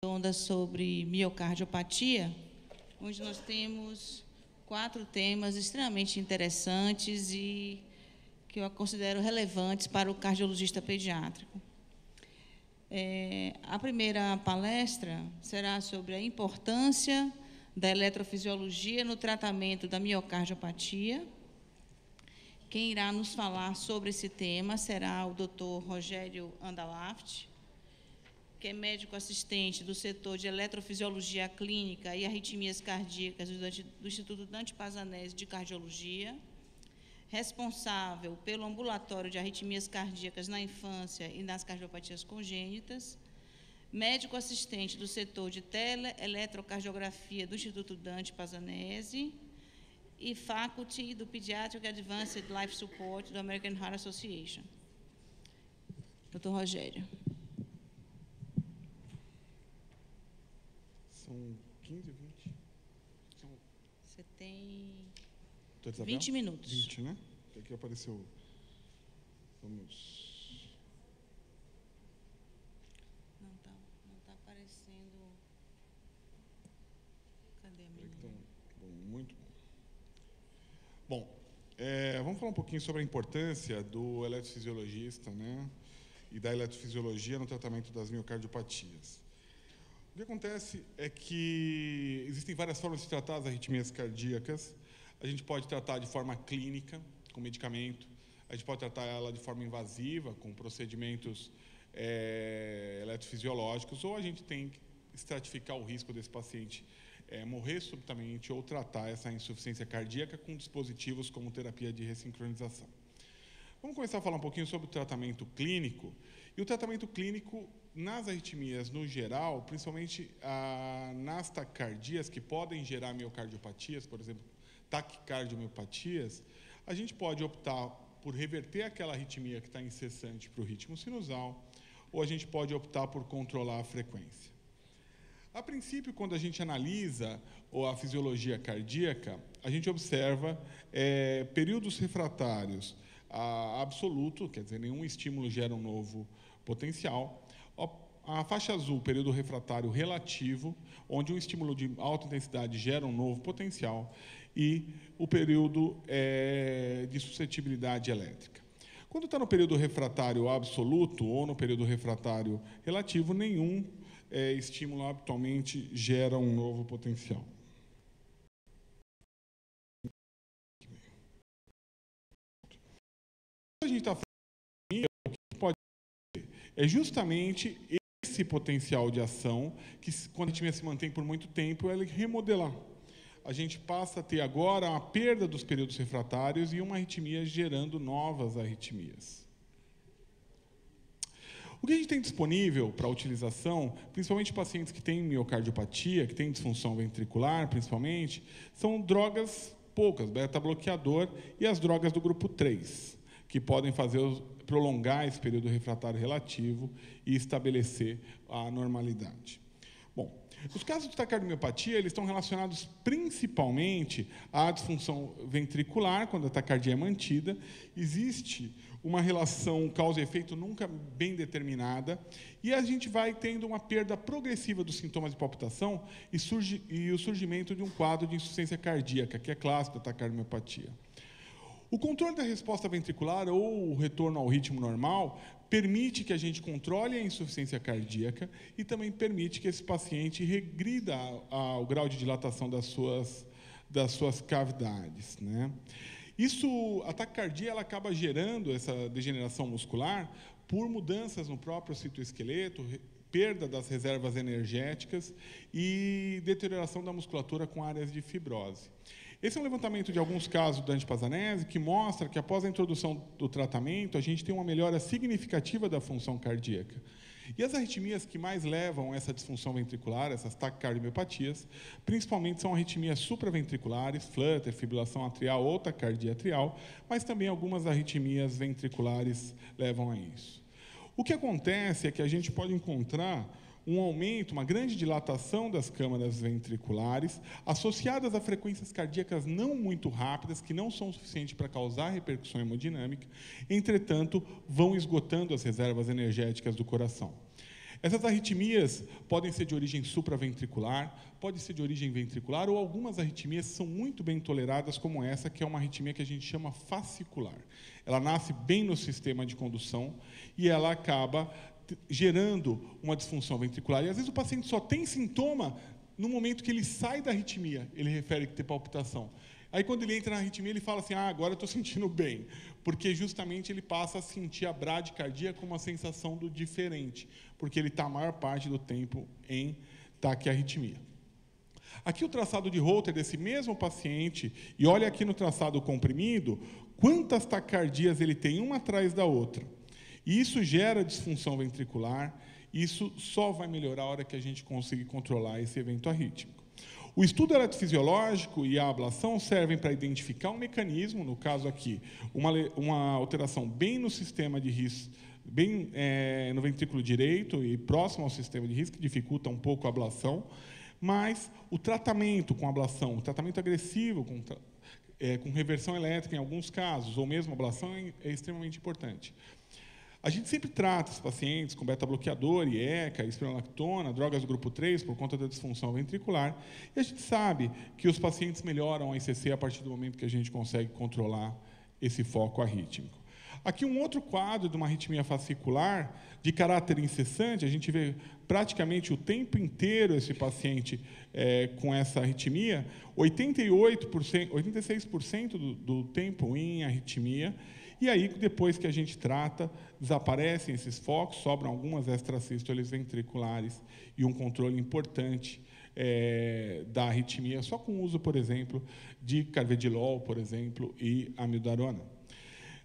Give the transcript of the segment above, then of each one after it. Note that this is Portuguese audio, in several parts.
Onda sobre miocardiopatia, onde nós temos 4 temas extremamente interessantes e que eu considero relevantes para o cardiologista pediátrico. A primeira palestra será sobre a importância da eletrofisiologia no tratamento da miocardiopatia. Quem irá nos falar sobre esse tema será o Dr. Rogério Andalaft, que é médico assistente do setor de eletrofisiologia clínica e arritmias cardíacas do Instituto Dante Pazanese de Cardiologia, responsável pelo ambulatório de arritmias cardíacas na infância e nas cardiopatias congênitas, médico assistente do setor de teleeletrocardiografia do Instituto Dante Pazanese e faculty do Pediatric Advanced Life Support do American Heart Association. Dr. Rogério. São 15 ou 20? Você tem Doutor 20 Isabel? minutos. 20, né? Aqui apareceu. Vamos. Não tá aparecendo. Cadê a menina? Então, muito bom. Bom, vamos falar um pouquinho sobre a importância do eletrofisiologista, né? E da eletrofisiologia no tratamento das miocardiopatias. O que acontece é que existem várias formas de tratar as arritmias cardíacas. A gente pode tratar de forma clínica, com medicamento. A gente pode tratar ela de forma invasiva, com procedimentos eletrofisiológicos. Ou a gente tem que estratificar o risco desse paciente morrer subitamente ou tratar essa insuficiência cardíaca com dispositivos como terapia de ressincronização. Vamos começar a falar um pouquinho sobre o tratamento clínico. E o tratamento clínico nas arritmias no geral, principalmente nas taquicardias que podem gerar miocardiopatias, por exemplo, taquicardiomopatias, a gente pode optar por reverter aquela arritmia que está incessante para o ritmo sinusal, ou a gente pode optar por controlar a frequência. A princípio, quando a gente analisa a fisiologia cardíaca, a gente observa períodos refratários absoluto, quer dizer, nenhum estímulo gera um novo potencial. A faixa azul, período refratário relativo, onde um estímulo de alta intensidade gera um novo potencial, e o período de suscetibilidade elétrica. Quando está no período refratário absoluto ou no período refratário relativo, nenhum estímulo habitualmente gera um novo potencial. A gente está falando, o que pode ser é justamente esse potencial de ação que, quando a arritmia se mantém por muito tempo, ela remodelar. A gente passa a ter agora a perda dos períodos refratários e uma arritmia gerando novas arritmias. O que a gente tem disponível para utilização, principalmente pacientes que têm miocardiopatia, que têm disfunção ventricular, principalmente, são drogas poucas, beta-bloqueador e as drogas do grupo 3, que podem prolongar esse período refratário relativo e estabelecer a normalidade. Bom, os casos de taquicardiomiopatia, eles estão relacionados principalmente à disfunção ventricular, quando a taquicardia é mantida. Existe uma relação causa e efeito nunca bem determinada, e a gente vai tendo uma perda progressiva dos sintomas de palpitação e o surgimento de um quadro de insuficiência cardíaca, que é clássico da taquicardiomiopatia. O controle da resposta ventricular ou o retorno ao ritmo normal permite que a gente controle a insuficiência cardíaca e também permite que esse paciente regrida ao grau de dilatação das suas cavidades, né? A taquicardia ela acaba gerando essa degeneração muscular por mudanças no próprio citoesqueleto, perda das reservas energéticas e deterioração da musculatura com áreas de fibrose. Esse é um levantamento de alguns casos do Dante Pazanese que mostra que, após a introdução do tratamento, a gente tem uma melhora significativa da função cardíaca. E as arritmias que mais levam a essa disfunção ventricular, essas taquicardiomopatias, principalmente são arritmias supraventriculares, flutter, fibrilação atrial ou taquicardia atrial, mas também algumas arritmias ventriculares levam a isso. O que acontece é que a gente pode encontrar um aumento, uma grande dilatação das câmaras ventriculares, associadas a frequências cardíacas não muito rápidas, que não são suficientes para causar repercussão hemodinâmica, entretanto, vão esgotando as reservas energéticas do coração. Essas arritmias podem ser de origem supraventricular, pode ser de origem ventricular, ou algumas arritmias são muito bem toleradas, como essa, que é uma arritmia que a gente chama fascicular. Ela nasce bem no sistema de condução e ela acaba gerando uma disfunção ventricular. E, às vezes, o paciente só tem sintoma no momento que ele sai da arritmia, ele refere que tem palpitação. Aí, quando ele entra na arritmia, ele fala assim, agora eu estou sentindo bem, porque justamente ele passa a sentir a bradicardia com uma sensação do diferente, porque ele está a maior parte do tempo em taquiarritmia. Aqui o traçado de Holter desse mesmo paciente, e olha aqui no traçado comprimido, quantas taquicardias ele tem, uma atrás da outra. E isso gera disfunção ventricular, isso só vai melhorar a hora que a gente conseguir controlar esse evento arrítmico. O estudo eletrofisiológico e a ablação servem para identificar um mecanismo, no caso aqui, uma alteração bem no sistema de risco, bem no ventrículo direito e próximo ao sistema de risco, que dificulta um pouco a ablação, mas o tratamento com ablação, o tratamento agressivo com reversão elétrica em alguns casos, ou mesmo ablação, é extremamente importante. A gente sempre trata os pacientes com beta-bloqueador, IECA, espironolactona, drogas do grupo 3, por conta da disfunção ventricular, e a gente sabe que os pacientes melhoram a ICC a partir do momento que a gente consegue controlar esse foco arrítmico. Aqui um outro quadro de uma arritmia fascicular, de caráter incessante, a gente vê praticamente o tempo inteiro esse paciente com essa arritmia, 86% do tempo em arritmia, e aí, depois que a gente trata, desaparecem esses focos, sobram algumas extrasístoles ventriculares e um controle importante da arritmia, só com o uso, por exemplo, de carvedilol, por exemplo, e amiodarona.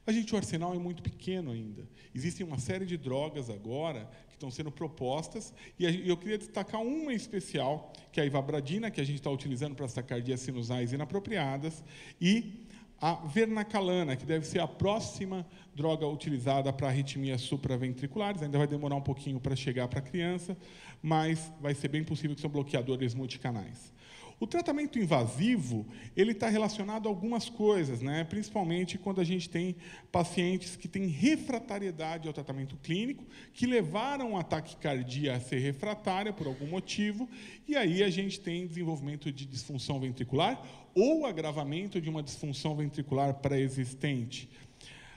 O arsenal é muito pequeno ainda. Existem uma série de drogas agora que estão sendo propostas, e eu queria destacar uma em especial, que é a ivabradina, que a gente está utilizando para as taquicardias sinusais inapropriadas, e a vernacalana, que deve ser a próxima droga utilizada para arritmias supraventriculares. Ainda vai demorar um pouquinho para chegar para a criança, mas vai ser bem possível que são bloqueadores multicanais. O tratamento invasivo, ele está relacionado a algumas coisas, principalmente quando a gente tem pacientes que têm refratariedade ao tratamento clínico, que levaram a taquicardia a ser refratária por algum motivo, e aí a gente tem desenvolvimento de disfunção ventricular ou agravamento de uma disfunção ventricular pré-existente.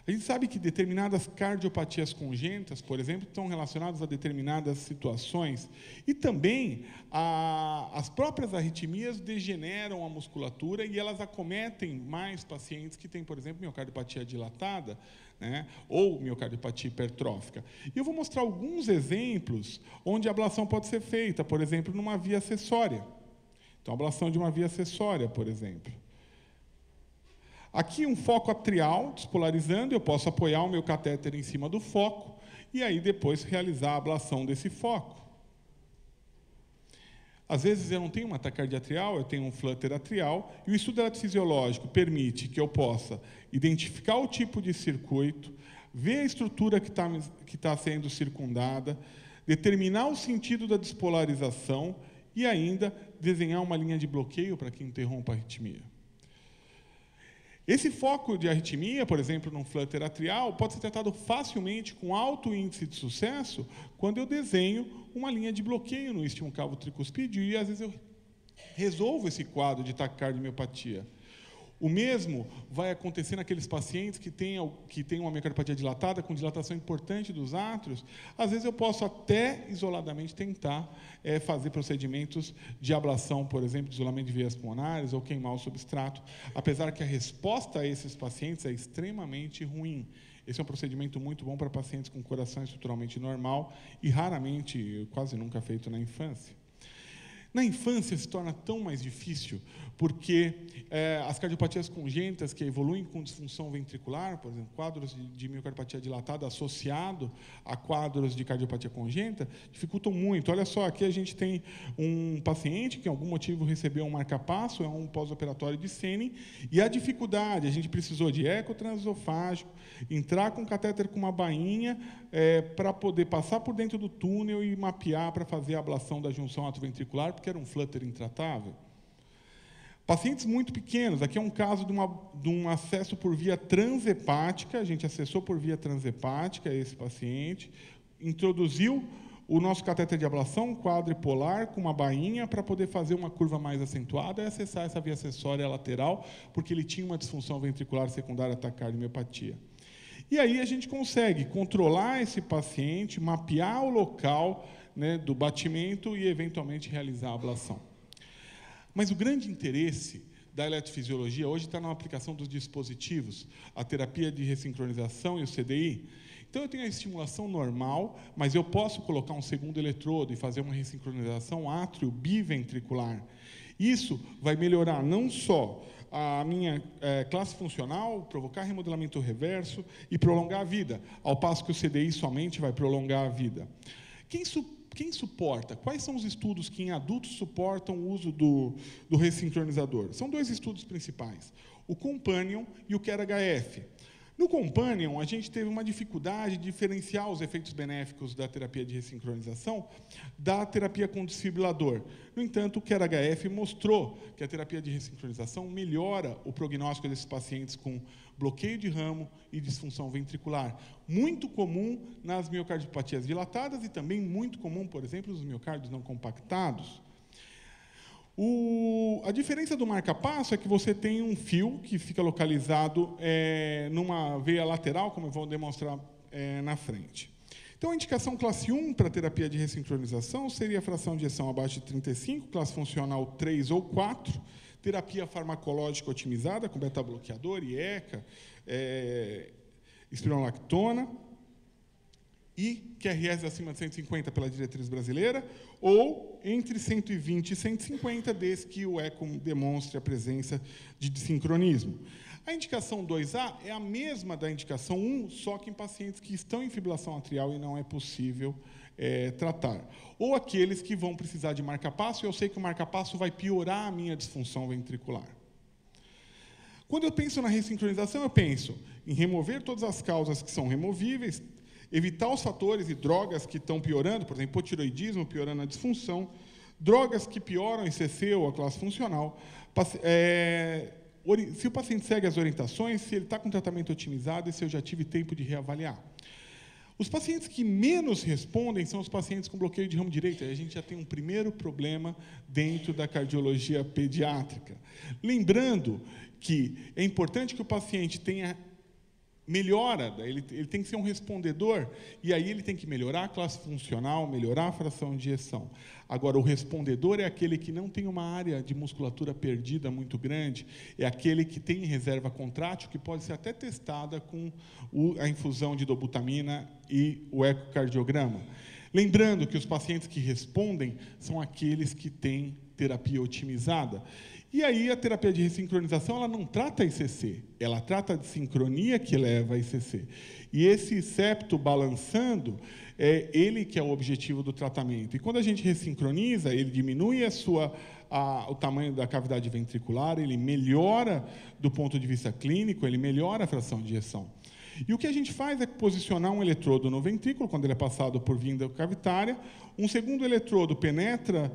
A gente sabe que determinadas cardiopatias congênitas, por exemplo, estão relacionadas a determinadas situações, e também as próprias arritmias degeneram a musculatura e elas acometem mais pacientes que têm, por exemplo, miocardiopatia dilatada, ou miocardiopatia hipertrófica. E eu vou mostrar alguns exemplos onde a ablação pode ser feita, por exemplo, numa via acessória. Então, a ablação de uma via acessória, por exemplo. Aqui um foco atrial despolarizando, eu posso apoiar o meu catéter em cima do foco e aí depois realizar a ablação desse foco. Às vezes eu não tenho uma taquicardia atrial, eu tenho um flutter atrial, e o estudo eletrofisiológico permite que eu possa identificar o tipo de circuito, ver a estrutura que está sendo circundada, determinar o sentido da despolarização e ainda desenhar uma linha de bloqueio para que interrompa a arritmia. Esse foco de arritmia, por exemplo, num flutter atrial, pode ser tratado facilmente com alto índice de sucesso quando eu desenho uma linha de bloqueio no istmo cavo tricuspídeo e, às vezes, eu resolvo esse quadro de taquicardiopatia. O mesmo vai acontecer naqueles pacientes que têm uma miocardiopatia dilatada, com dilatação importante dos átrios. Às vezes eu posso até, isoladamente, tentar fazer procedimentos de ablação, por exemplo, de isolamento de veias pulmonares ou queimar o substrato, apesar que a resposta a esses pacientes é extremamente ruim. Esse é um procedimento muito bom para pacientes com coração estruturalmente normal e raramente, quase nunca feito na infância. Na infância se torna tão mais difícil, porque as cardiopatias congênitas que evoluem com disfunção ventricular, por exemplo, quadros de miocardiopatia dilatada associado a quadros de cardiopatia congênita, dificultam muito. Olha só, aqui a gente tem um paciente que, por algum motivo, recebeu um marca-passo, é um pós-operatório de Senning, e a dificuldade, a gente precisou de eco transesofágico, entrar com catéter com uma bainha para poder passar por dentro do túnel e mapear para fazer a ablação da junção atroventricular, porque era um flutter intratável. Pacientes muito pequenos, aqui é um caso de um acesso por via transhepática, a gente acessou por via transhepática esse paciente, introduziu o nosso catéter de ablação quadripolar com uma bainha para poder fazer uma curva mais acentuada e acessar essa via acessória lateral, porque ele tinha uma disfunção ventricular secundária taquicardiopatia. E aí a gente consegue controlar esse paciente, mapear o local, né, do batimento e, eventualmente, realizar a ablação. Mas o grande interesse da eletrofisiologia hoje está na aplicação dos dispositivos, a terapia de ressincronização e o CDI. Então, eu tenho a estimulação normal, mas eu posso colocar um segundo eletrodo e fazer uma ressincronização átrio biventricular. Isso vai melhorar não só a minha classe funcional, provocar remodelamento reverso e prolongar a vida, ao passo que o CDI somente vai prolongar a vida. Quem suporta? Quais são os estudos que em adultos suportam o uso do ressincronizador? São 2 estudos principais, o Companion e o CARE-HF. No Companion, a gente teve uma dificuldade de diferenciar os efeitos benéficos da terapia de ressincronização da terapia com desfibrilador. No entanto, o CARE-HF mostrou que a terapia de ressincronização melhora o prognóstico desses pacientes com bloqueio de ramo e disfunção ventricular. Muito comum nas miocardiopatias dilatadas e também muito comum, por exemplo, nos miocárdios não compactados. A diferença do marca-passo é que você tem um fio que fica localizado numa veia lateral, como eu vou demonstrar na frente. Então, a indicação classe 1 para terapia de ressincronização seria a fração de ejeção abaixo de 35, classe funcional 3 ou 4, terapia farmacológica otimizada com beta-bloqueador, IECA, espironolactona, e QRS acima de 150 pela diretriz brasileira, ou entre 120 e 150, desde que o eco demonstre a presença de desincronismo. A indicação 2A é a mesma da indicação 1, só que em pacientes que estão em fibrilação atrial e não é possível tratar. Ou aqueles que vão precisar de marca-passo, e eu sei que o marca-passo vai piorar a minha disfunção ventricular. Quando eu penso na ressincronização, eu penso em remover todas as causas que são removíveis, evitar os fatores e drogas que estão piorando, por exemplo, hipotiroidismo piorando a disfunção, drogas que pioram a ICC ou a classe funcional. Se o paciente segue as orientações, se ele está com tratamento otimizado e se eu já tive tempo de reavaliar. Os pacientes que menos respondem são os pacientes com bloqueio de ramo direito. Aí a gente já tem um primeiro problema dentro da cardiologia pediátrica. Lembrando que é importante que o paciente tenha melhora, ele tem que ser um respondedor, e aí ele tem que melhorar a classe funcional, melhorar a fração de ejeção. Agora, o respondedor é aquele que não tem uma área de musculatura perdida muito grande, é aquele que tem reserva contrátil, que pode ser até testada com a infusão de dobutamina e o ecocardiograma. Lembrando que os pacientes que respondem são aqueles que têm terapia otimizada. E aí a terapia de ressincronização ela não trata a ICC, ela trata a sincronia que leva a ICC. E esse septo balançando, é ele que é o objetivo do tratamento. E quando a gente ressincroniza, ele diminui o tamanho da cavidade ventricular, ele melhora do ponto de vista clínico, ele melhora a fração de ejeção. E o que a gente faz é posicionar um eletrodo no ventrículo, quando ele é passado por vinda cavitária, um segundo eletrodo penetra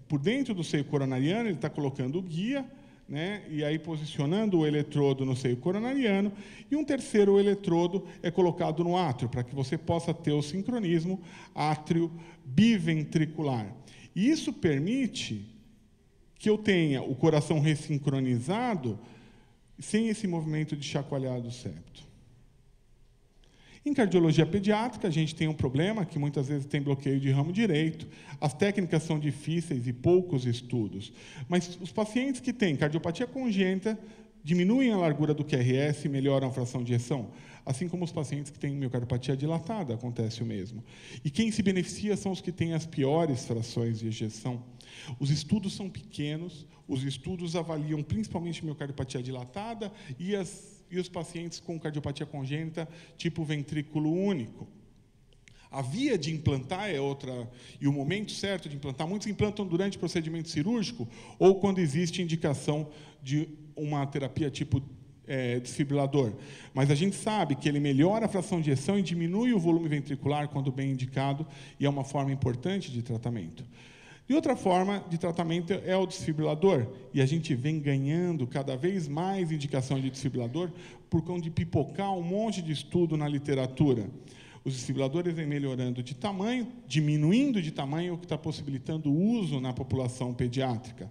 por dentro do seio coronariano, ele está colocando o guia, né, e aí posicionando o eletrodo no seio coronariano, e um terceiro eletrodo é colocado no átrio, para que você possa ter o sincronismo átrio biventricular. E isso permite que eu tenha o coração ressincronizado sem esse movimento de chacoalhar do septo. Em cardiologia pediátrica, a gente tem um problema que muitas vezes tem bloqueio de ramo direito, as técnicas são difíceis e poucos estudos, mas os pacientes que têm cardiopatia congênita diminuem a largura do QRS e melhoram a fração de ejeção, assim como os pacientes que têm miocardiopatia dilatada, acontece o mesmo. E quem se beneficia são os que têm as piores frações de ejeção. Os estudos são pequenos, os estudos avaliam principalmente miocardiopatia dilatada e os pacientes com cardiopatia congênita tipo ventrículo único. A via de implantar é outra, e o momento certo de implantar, muitos implantam durante o procedimento cirúrgico ou quando existe indicação de uma terapia tipo desfibrilador. Mas a gente sabe que ele melhora a fração de ejeção e diminui o volume ventricular quando bem indicado, e é uma forma importante de tratamento. E outra forma de tratamento é o desfibrilador, e a gente vem ganhando cada vez mais indicação de desfibrilador por conta de pipocar um monte de estudo na literatura. Os desfibriladores vêm melhorando de tamanho, diminuindo de tamanho, o que está possibilitando o uso na população pediátrica.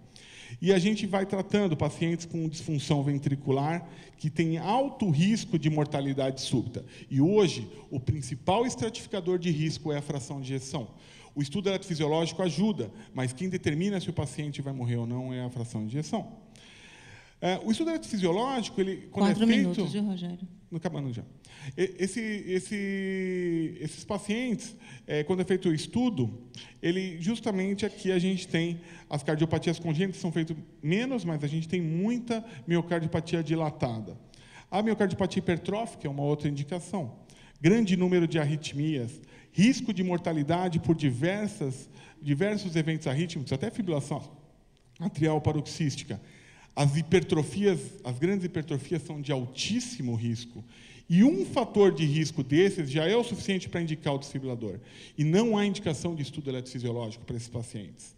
E a gente vai tratando pacientes com disfunção ventricular que têm alto risco de mortalidade súbita. E hoje, o principal estratificador de risco é a fração de ejeção. O estudo eletrofisiológico ajuda, mas quem determina se o paciente vai morrer ou não é a fração de ejeção. O estudo eletrofisiológico, ele, quando 4 é feito... minutos, viu, Rogério? Acabando já. Esses pacientes, quando é feito o estudo, justamente aqui a gente tem as cardiopatias congênitas, são feitas menos, mas a gente tem muita miocardiopatia dilatada. A miocardiopatia hipertrófica é uma outra indicação. Grande número de arritmias, risco de mortalidade por diversos eventos arrítmicos, até fibrilação atrial paroxística. As grandes hipertrofias são de altíssimo risco. E um fator de risco desses já é o suficiente para indicar o desfibrilador. E não há indicação de estudo eletrofisiológico para esses pacientes.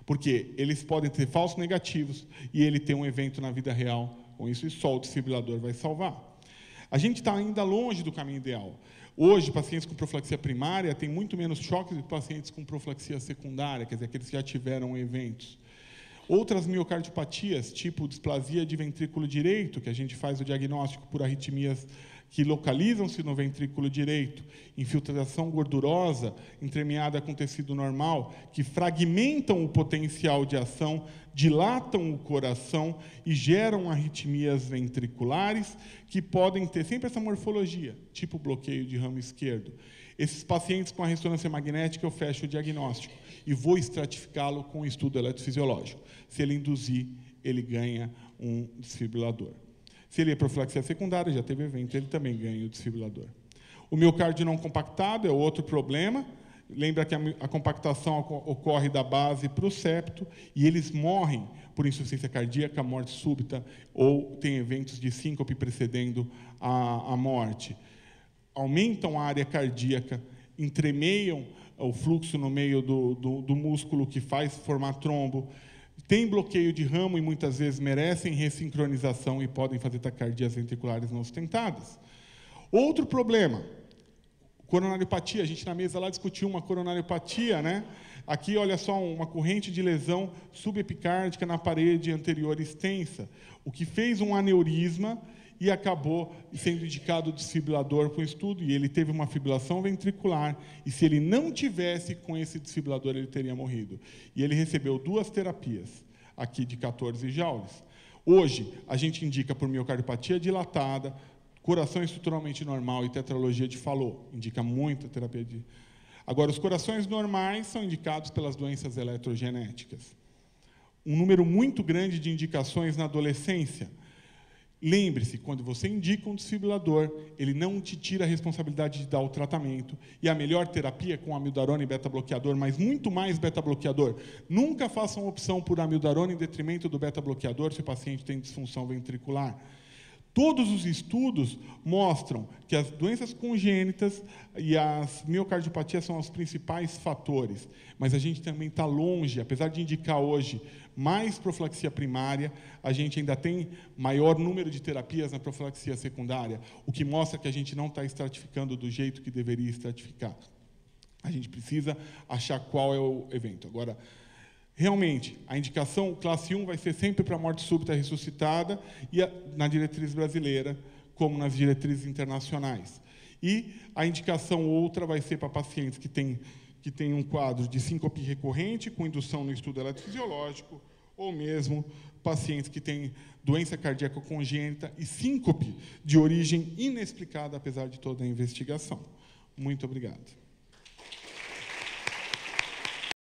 Porque eles podem ter falsos negativos e ele tem um evento na vida real com isso, e só o desfibrilador vai salvar. A gente está ainda longe do caminho ideal. Hoje, pacientes com profilaxia primária têm muito menos choques do que pacientes com profilaxia secundária, quer dizer, aqueles que já tiveram eventos. Outras miocardiopatias, tipo displasia de ventrículo direito, que a gente faz o diagnóstico por arritmias que localizam-se no ventrículo direito, infiltração gordurosa entremeada com tecido normal, que fragmentam o potencial de ação, dilatam o coração e geram arritmias ventriculares, que podem ter sempre essa morfologia, tipo bloqueio de ramo esquerdo. Esses pacientes com a ressonância magnética, eu fecho o diagnóstico e vou estratificá-lo com o estudo eletrofisiológico. Se ele induzir, ele ganha um desfibrilador. Se ele é profilaxia secundária, já teve evento, ele também ganha o desfibrilador. O miocárdio não compactado é outro problema. Lembra que a compactação ocorre da base para o septo e eles morrem por insuficiência cardíaca, morte súbita, ou tem eventos de síncope precedendo a morte. Aumentam a área cardíaca, entremeiam o fluxo no meio do músculo que faz formar trombo, tem bloqueio de ramo e muitas vezes merecem ressincronização e podem fazer taquicardias ventriculares não sustentadas. Outro problema, coronariopatia. A gente na mesa lá discutiu uma coronariopatia, né? Aqui, olha só, uma corrente de lesão subepicárdica na parede anterior extensa, o que fez um aneurisma e acabou sendo indicado o desfibrilador para o estudo, e ele teve uma fibrilação ventricular, e se ele não tivesse com esse desfibrilador, ele teria morrido. E ele recebeu 2 terapias, aqui de 14 joules. Hoje, a gente indica por miocardiopatia dilatada, coração estruturalmente normal e tetralogia de Fallot, indica muita terapia de... Agora, os corações normais são indicados pelas doenças eletrogenéticas. Um número muito grande de indicações na adolescência. Lembre-se, quando você indica um desfibrilador, ele não te tira a responsabilidade de dar o tratamento. E a melhor terapia é com amiodarona e beta-bloqueador, mas muito mais beta-bloqueador. Nunca façam opção por amiodarona em detrimento do beta-bloqueador se o paciente tem disfunção ventricular. Todos os estudos mostram que as doenças congênitas e as miocardiopatias são os principais fatores, mas a gente também está longe, apesar de indicar hoje mais profilaxia primária, a gente ainda tem maior número de terapias na profilaxia secundária, o que mostra que a gente não está estratificando do jeito que deveria estratificar. A gente precisa achar qual é o evento. Agora, realmente, a indicação classe 1 vai ser sempre para morte súbita ressuscitada, e na diretriz brasileira, como nas diretrizes internacionais. E a indicação outra vai ser para pacientes que têm um quadro de síncope recorrente, com indução no estudo eletrofisiológico, ou mesmo pacientes que têm doença cardíaca congênita e síncope de origem inexplicada, apesar de toda a investigação. Muito obrigado.